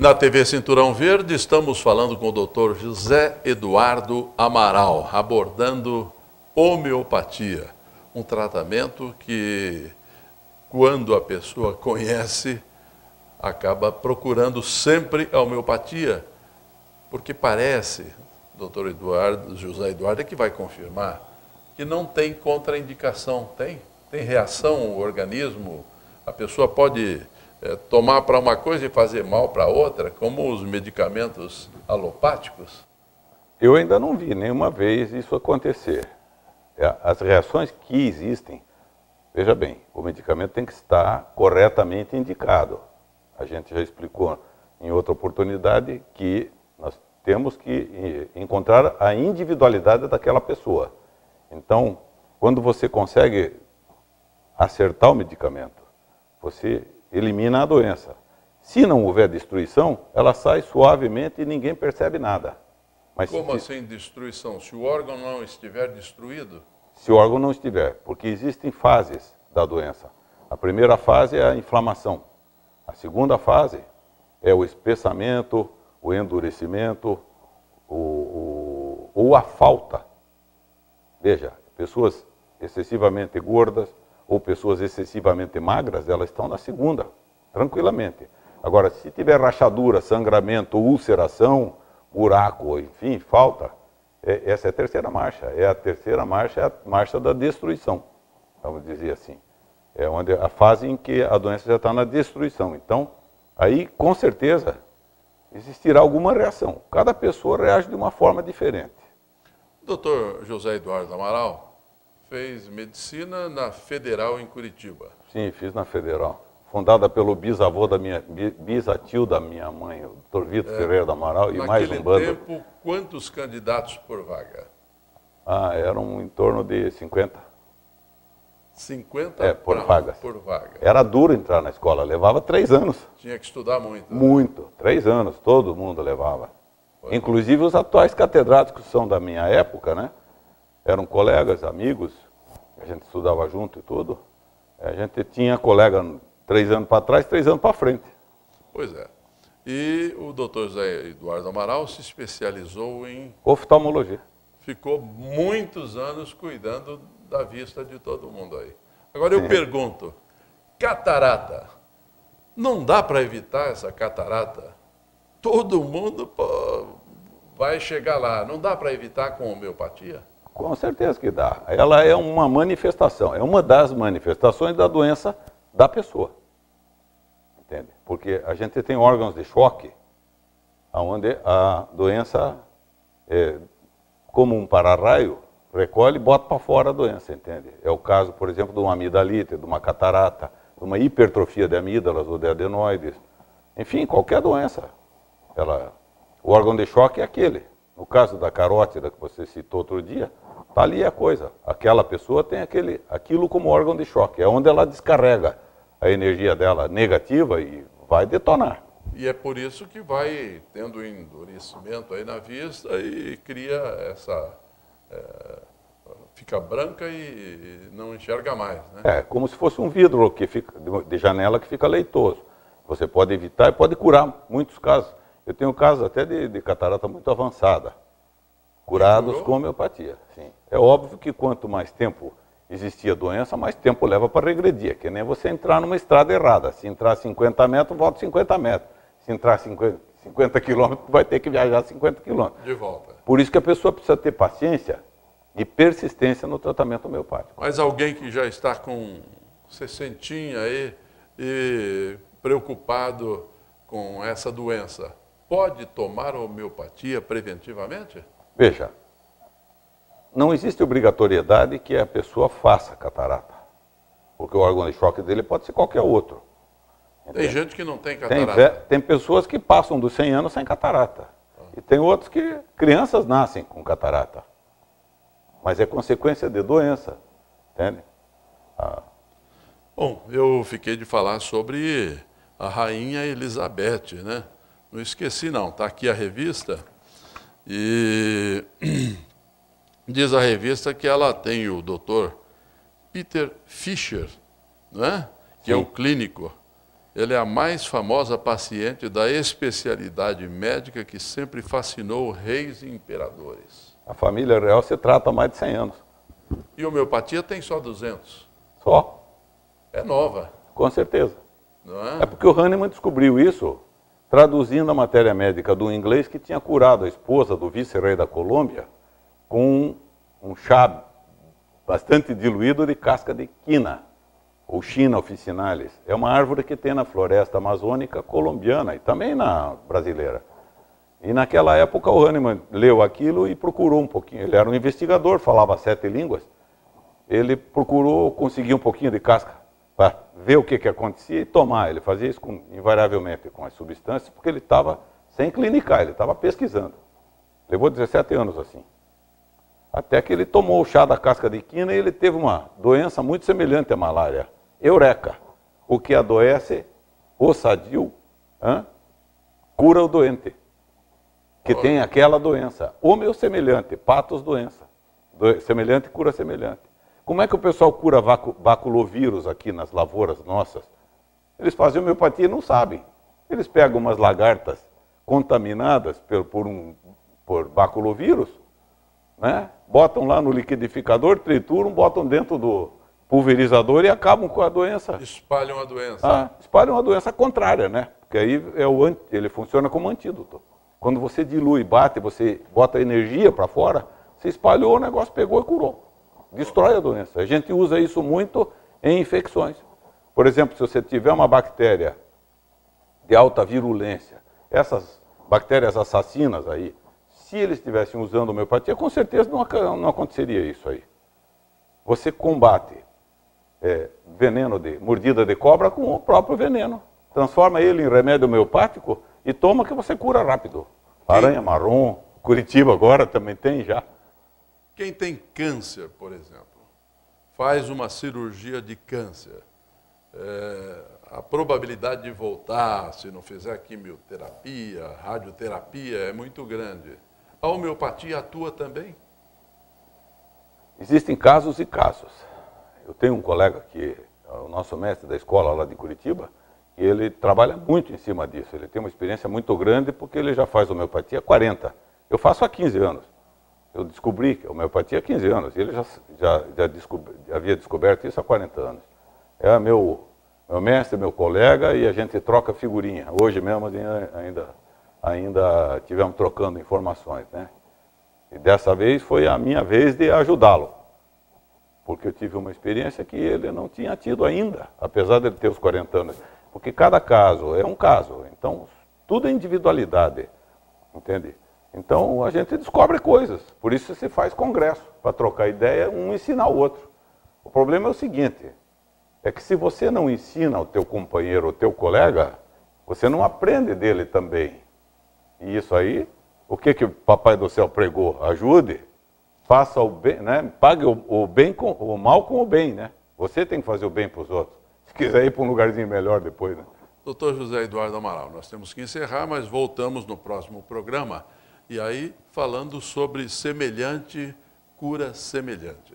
Na TV Cinturão Verde, estamos falando com o Dr. José Eduardo Amaral, abordando homeopatia, um tratamento que, quando a pessoa conhece, acaba procurando sempre a homeopatia, porque parece, Dr. José Eduardo é que vai confirmar, que não tem contraindicação, tem reação ao organismo, a pessoa pode tomar para uma coisa e fazer mal para outra, como os medicamentos alopáticos? Eu ainda não vi nenhuma vez isso acontecer. As reações que existem, veja bem, o medicamento tem que estar corretamente indicado. A gente já explicou em outra oportunidade que nós temos que encontrar a individualidade daquela pessoa. Então, quando você consegue acertar o medicamento, você elimina a doença. Se não houver destruição, ela sai suavemente e ninguém percebe nada. Mas como assim destruição? Se o órgão não estiver destruído? Se o órgão não estiver, porque existem fases da doença. A primeira fase é a inflamação. A segunda fase é o espessamento, o endurecimento, ou a falta. Veja, pessoas excessivamente gordas ou pessoas excessivamente magras, elas estão na segunda, tranquilamente. Agora, se tiver rachadura, sangramento, ulceração, buraco, enfim, falta, essa é a terceira marcha. A terceira marcha é a marcha da destruição, vamos dizer assim. É onde a fase em que a doença já está na destruição. Então, aí, com certeza, existirá alguma reação. Cada pessoa reage de uma forma diferente. Dr. José Eduardo Amaral fez medicina na Federal em Curitiba. Sim, fiz na Federal. Fundada pelo bisavô da minha, bisatio da minha mãe, o Dr. Vitor Ferreira do Amaral, e mais um bando. Naquele tempo, quantos candidatos por vaga? Eram em torno de 50. 50 por vagas. Por vaga. Era duro entrar na escola, levava 3 anos. Tinha que estudar muito. Né? Muito, 3 anos, todo mundo levava. Inclusive os atuais catedráticos que são da minha época, né? Eram colegas, amigos, a gente estudava junto e tudo. A gente tinha colega 3 anos para trás, 3 anos para frente. Pois é. E o doutor José Eduardo Amaral se especializou em... oftalmologia. Ficou muitos anos cuidando da vista de todo mundo aí. Agora eu pergunto, catarata, não dá para evitar essa catarata? Todo mundo vai chegar lá, não dá para evitar com homeopatia? Com certeza que dá. Ela é uma manifestação, é uma das manifestações da doença da pessoa. Entende? Porque a gente tem órgãos de choque, onde a doença, como um para-raio, recolhe e bota para fora a doença, entende? É o caso, por exemplo, de uma amidalite, de uma catarata, de uma hipertrofia de amígdalas ou de adenoides. Enfim, qualquer doença. O órgão de choque é aquele. No caso da carótida que você citou outro dia, está ali a coisa. Aquela pessoa tem aquilo como órgão de choque. É onde ela descarrega a energia dela negativa e vai detonar. E é por isso que vai tendo endurecimento aí na vista e cria essa... fica branca e não enxerga mais, né? É como se fosse um vidro que fica, de janela que fica leitoso. Você pode evitar e pode curar muitos casos. Eu tenho casos até de catarata muito avançada, curados com homeopatia. Sim. É óbvio que quanto mais tempo existia a doença, mais tempo leva para regredir. Que nem você entrar numa estrada errada. Se entrar 50 metros, volta 50 metros. Se entrar 50 quilômetros, vai ter que viajar 50 quilômetros. De volta. Por isso que a pessoa precisa ter paciência e persistência no tratamento homeopático. Mas alguém que já está com 60 aí e preocupado com essa doença, pode tomar homeopatia preventivamente? Veja, não existe obrigatoriedade que a pessoa faça catarata, porque o órgão de choque dele pode ser qualquer outro. Tem gente que não tem catarata. Tem pessoas que passam dos 100 anos sem catarata. E tem outros que, crianças nascem com catarata. Mas é consequência de doença, entende? Bom, eu fiquei de falar sobre a Rainha Elizabeth, né? Não esqueci não, está aqui a revista e diz a revista que ela tem o Dr. Peter Fischer, né? Que é o clínico. Ele é a mais famosa paciente da especialidade médica que sempre fascinou reis e imperadores. A família real se trata há mais de 100 anos. E a homeopatia tem só 200. Só. É nova. Com certeza. Não é? É porque o Hahnemann descobriu isso traduzindo a matéria médica do inglês, que tinha curado a esposa do vice-rei da Colômbia com um chá bastante diluído de casca de quina, ou China officinalis. É uma árvore que tem na floresta amazônica colombiana e também na brasileira. E naquela época o Hahnemann leu aquilo e procurou um pouquinho. Ele era um investigador, falava 7 línguas. Ele procurou conseguir um pouquinho de casca para ver o que acontecia e tomar. Ele fazia isso invariavelmente com as substâncias, porque ele estava sem clinicar, ele estava pesquisando. Levou 17 anos assim. Até que ele tomou o chá da casca de quina e ele teve uma doença muito semelhante à malária. Eureka! O que adoece, o sadio, cura o doente, que tem aquela doença. Homeossemelhante, patos doença. Semelhante cura semelhante. Como é que o pessoal cura baculovírus aqui nas lavouras nossas? Eles fazem homeopatia e não sabem. Eles pegam umas lagartas contaminadas por baculovírus, né? Botam lá no liquidificador, trituram, botam dentro do pulverizador e acabam com a doença. Espalham a doença. Espalham a doença contrária, né? Porque aí ele funciona como antídoto. Quando você dilui, bate, você bota energia para fora, você espalhou, o negócio pegou e curou. Destrói a doença. A gente usa isso muito em infecções. Por exemplo, se você tiver uma bactéria de alta virulência, essas bactérias assassinas aí, se eles estivessem usando homeopatia, com certeza não aconteceria isso aí. Você combate veneno de mordida de cobra com o próprio veneno. Transforma ele em remédio homeopático e toma que você cura rápido. Aranha marrom, Curitiba agora também tem já. Quem tem câncer, por exemplo, faz uma cirurgia de câncer. A probabilidade de voltar, se não fizer quimioterapia, radioterapia, é muito grande. A homeopatia atua também? Existem casos e casos. Eu tenho um colega que é o nosso mestre da escola lá de Curitiba, e ele trabalha muito em cima disso. Ele tem uma experiência muito grande porque ele já faz homeopatia há 40. Eu faço há 15 anos. Eu descobri que a homeopatia há 15 anos. E ele já havia descoberto isso há 40 anos. É meu mestre, meu colega, e a gente troca figurinha. Hoje mesmo ainda tivemos trocando informações, né? E dessa vez foi a minha vez de ajudá-lo. Porque eu tive uma experiência que ele não tinha tido ainda, apesar de ele ter os 40 anos. Porque cada caso é um caso. Então, tudo é individualidade, entende? Então, a gente descobre coisas. Por isso se faz congresso, para trocar ideia, um ensinar o outro. O problema é o seguinte, é que se você não ensina o teu companheiro, o teu colega, você não aprende dele também. E isso aí, o que o Papai do Céu pregou? Ajude, faça o bem, né? Pague o mal com o bem, né? Você tem que fazer o bem para os outros. Se quiser ir para um lugarzinho melhor depois, né? Doutor José Eduardo Amaral, nós temos que encerrar, mas voltamos no próximo programa. E aí, falando sobre semelhante, cura semelhante.